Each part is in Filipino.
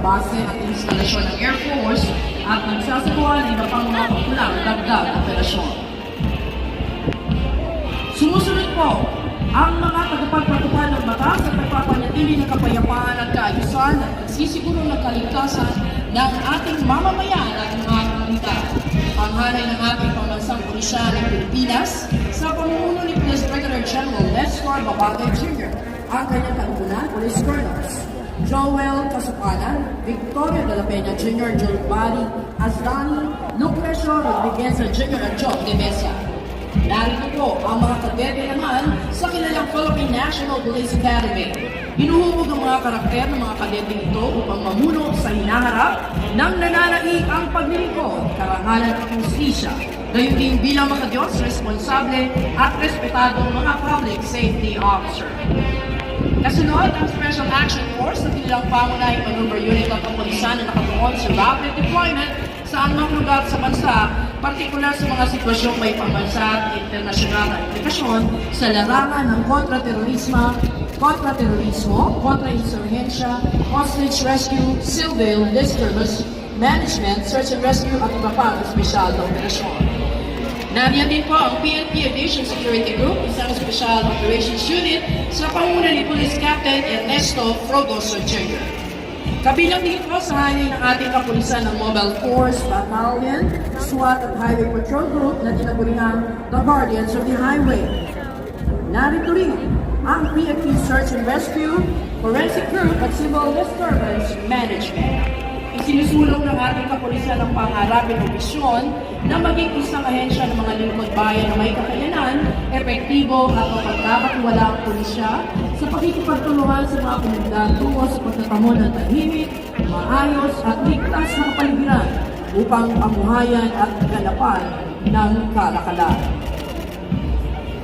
base at instalasyon ng Air Force at nagsasagawa ng iba pang mga popular dagdag operasyon. Sumusunod po ang mga tagapagpatupad ng batas at nagpapanatili ng kapayapaan at kaayusan at nagsisiguro ng kaligtasan ng ating mamamayan at mga komunidad. Panghanay ng ating pambansang pulisya ng Pilipinas sa pamumuno ni Police Brigadier General Nestor Babagay Jr. ang kanyang kalikunan, Police Colonels Joel Casupanan, Victoria de la Peña Jr., Joel Bari, Azrani, Lucrecio Rodriguez Jr. at Joe de Mesa. Narito po ang mga kadete naman sa kilalang Philippine National Police Academy. Hinuhubog ang mga karakter ng mga kadete ito upang mamuno sa hinaharap ng nananaig ang paglilingkod, karangalan at hustisya. Gayon din bilang mga Diyos, responsable at respetadong mga public safety officer. Kasunod, ang Special Action Force na kanilang pangunahing maneuver unit ng kapulisan na nakatuon sa rapid deployment sa anumang lugar sa bansa, partikular sa mga sitwasyong may pambansa at internasyonal na implikasyon sa larangan ng kontra-terorismo, kontra-insurhensya, hostage rescue, civil disturbance management, search and rescue at iba pang espesyal na operasyon. Nariyan din po ang PNP Aviation Security Group, isang Special Operations Unit sa pangunguna ni Police Captain Ernesto Frogoso Jr. Kabilang din po sa hanay ng ating kapulisan ng Mobile Force, Battalion, SWAT at Highway Patrol Group na tinagurihan the Guardians of the Highway. Narito rin ang PNP Search and Rescue, Forensic Group at Civil Disturbance Management. Isinusulong ng ating kapulisan ang pangarapin o misyon na maging isang ahensya ng mga lingkod bayan na may kakayanan, epektibo at mapagkakatiwala ang pulisya sa pakikipagtulungan sa mga komunidad tungo sa pagtatamon ng tahimik, maayos at ligtas na kapaligiran upang pamuhayan at ganapan ng kalakalan.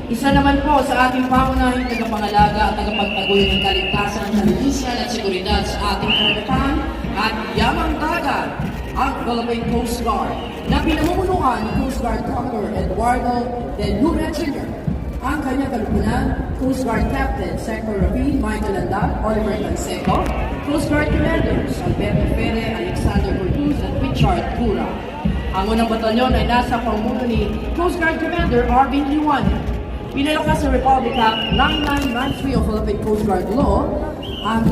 Isa naman po sa ating pangunahing tagapangalaga at tagapagtaguyod ng kaligtasan, kalibusan at seguridad sa ating karagatan at yamang dagat, ang Philippine Coast Guard na pinamumunuan ni Coast Guard Commodore Eduardo de Luna Jr. Ang kanyang kalikunan, Coast Guard Captain Sector Rapid Michael Andat, Oliver Canseco, Coast Guard Commanders Alberto Fere, Alexander Cortuz at Richard Cura. Ang unang batalyon ay nasa pamumuno ni Coast Guard Commander Arvin Liwan. Pinalakas sa Republic Act 9993 of Philippine Coast Guard Law ang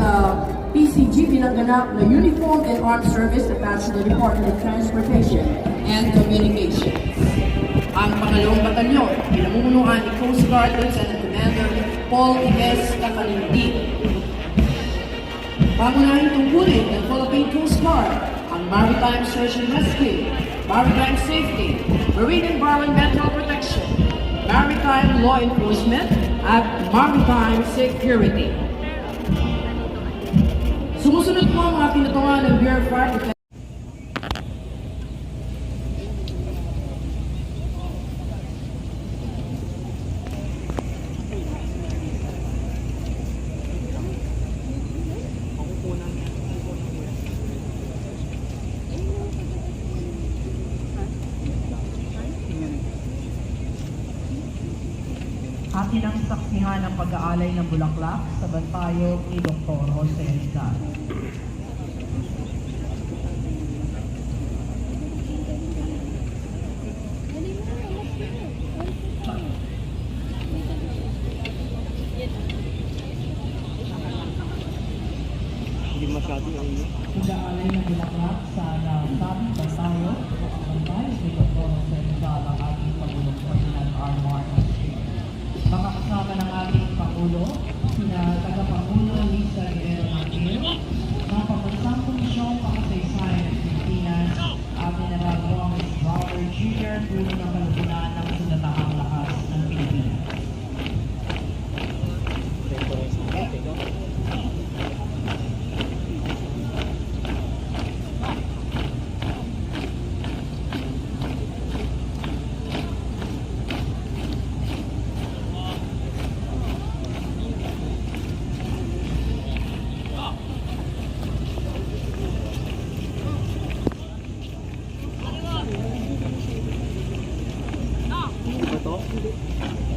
PCG pinangganap na Uniform and Armed Service attached to the Department of Transportation and Communications. Ang pangalawang batalyon, pinamumunuan ni Coast Guard Lieutenant Commander Paul Ives Cacalinti. Pangunahing tungkulin ng Philippine Coast Guard ang Maritime Search and Rescue, Maritime Safety, Marine Environmental Protection, Maritime Law Enforcement, at Maritime Security. Sumusunod po ang mga pinutungan ng Bureau of Fire Protection. Atin ang saksihan ng pag-aalay ng bulaklak sa bantayo ni Dr. Jose Rizal. Hindi masyado yung Pag-aalay ng bulaklak sa Sabing Bantayo ni Dr. Jose Rizal ang ating Pangulong Ferdinand R. Marcos. Makakasama ng ating Pangulo, sina Tagapangulo Lisa Guerrero Marquez, ng Pambansang Komisyong Pakasaysayan ng Pilipinas, at General Gomez Bauer Jr. puno ng kalugdan ng Sundatahang Lakas ng Pilipinas.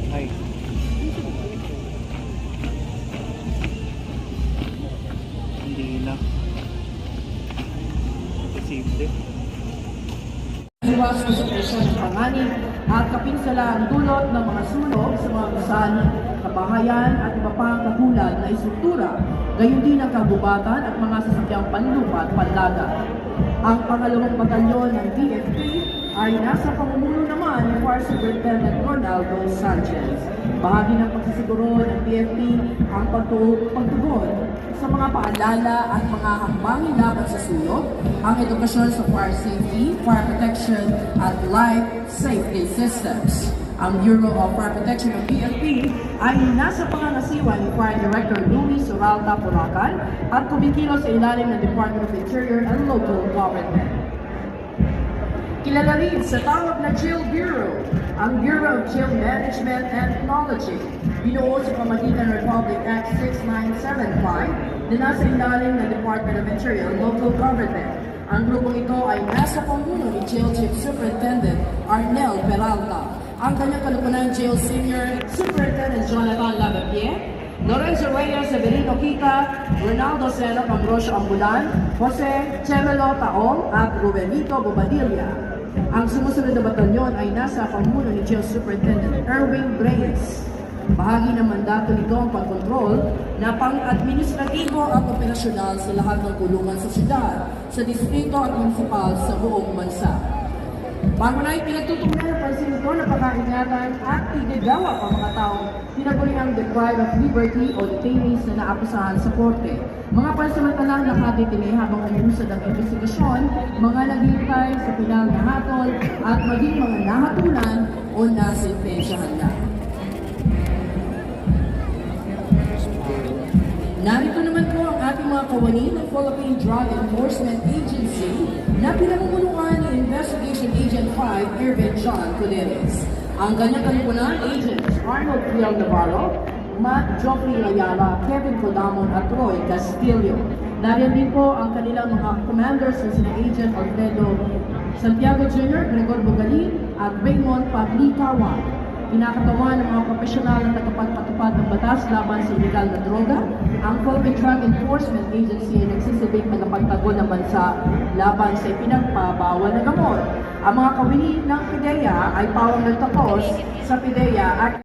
Ay. Hindi na. presyosyon ng panganib at kapinsalaang dulot ng mga sunog sa mga gusali, kabahayan at iba pang katulad na istruktura, gayon din ang kagubatan at mga sasakyang panlupa at pandagat. Ang pangalawang batalyon ng BFP ay nasa pamumuno naman ni Fire Superintendent Ronaldo Sanchez. Bahagi ng pagsisiguro ng BFP ang pagtugon sa mga paalala at mga hambangin laban sa sunog, ang edukasyon sa fire safety, fire protection at life safety systems. Ang Bureau of Fire Protection ng BFP ay nasa pangangasiwa ni Fire Director Luis Suralta Puracan at kumikilos sa ilalim ng Department of Interior and Local Government. Kilala rin sa tawag na Jail Bureau, ang Bureau of Jail Management and Technology, binuo sa pamagitan ng Republic Act 6975 na nasa ilalim ng Department of Interior and Local Government. Ang grupong ito ay nasa pamuno ni Jail Chief Superintendent Arnel Peralta, ang kanyang kalukunan Jail Senior Superintendent Jonathan Lavapie, Lorenzo Reyes Severino Kika, Ronaldo Seno Ambrosio Ambulan, Jose Chemelo Taong at Rubenito Bobadilla. Ang sumusunod na batalyon ay nasa pamuno ni Jail Superintendent Erwin Reyes. Bahagi ng mandato nito ang pagkontrol na pang-administratibo at operasyonal sa lahat ng kulungan sa syudad, sa distrito at munisipal sa buong bansa. Bago na pinagtutunan ng pansin ito na pag-aingatan at igagawa ang mga taong pinaguriang deprived of liberty o detainees na naakusahan sa korte. Mga pansamantalang nakadetine habang umuusad ang investigasyon, mga naghihintay sa pinal na hatol at maging mga nahatulan o nasentensyahan na. Narito naman po ang ating mga kawani ng Philippine Drug Enforcement Agency na pinamumunuan ni Investigation Agent 5 Irvin John Cuderes. Ang kanyang kalipunan, Agents Arnold Friel Navarro, Matt Joffrey Ayala, Kevin Codamon at Roy Castillo. Nariyan din po ang kanilang mga commanders na sina Agent Alfredo Santiago Jr., Gregor Bugalin at Raymond Paglitawa. Kinakatawan ng mga profesional na tagapagpatupad ng batas laban sa illegal na droga, ang Philippine Drug Enforcement Agency ay nagsisilbing tagapagtanggol ng bansa laban sa ipinagpabawal na gamot. Ang mga kawini ng PIDEA ay pawang nagtapos sa PIDEA at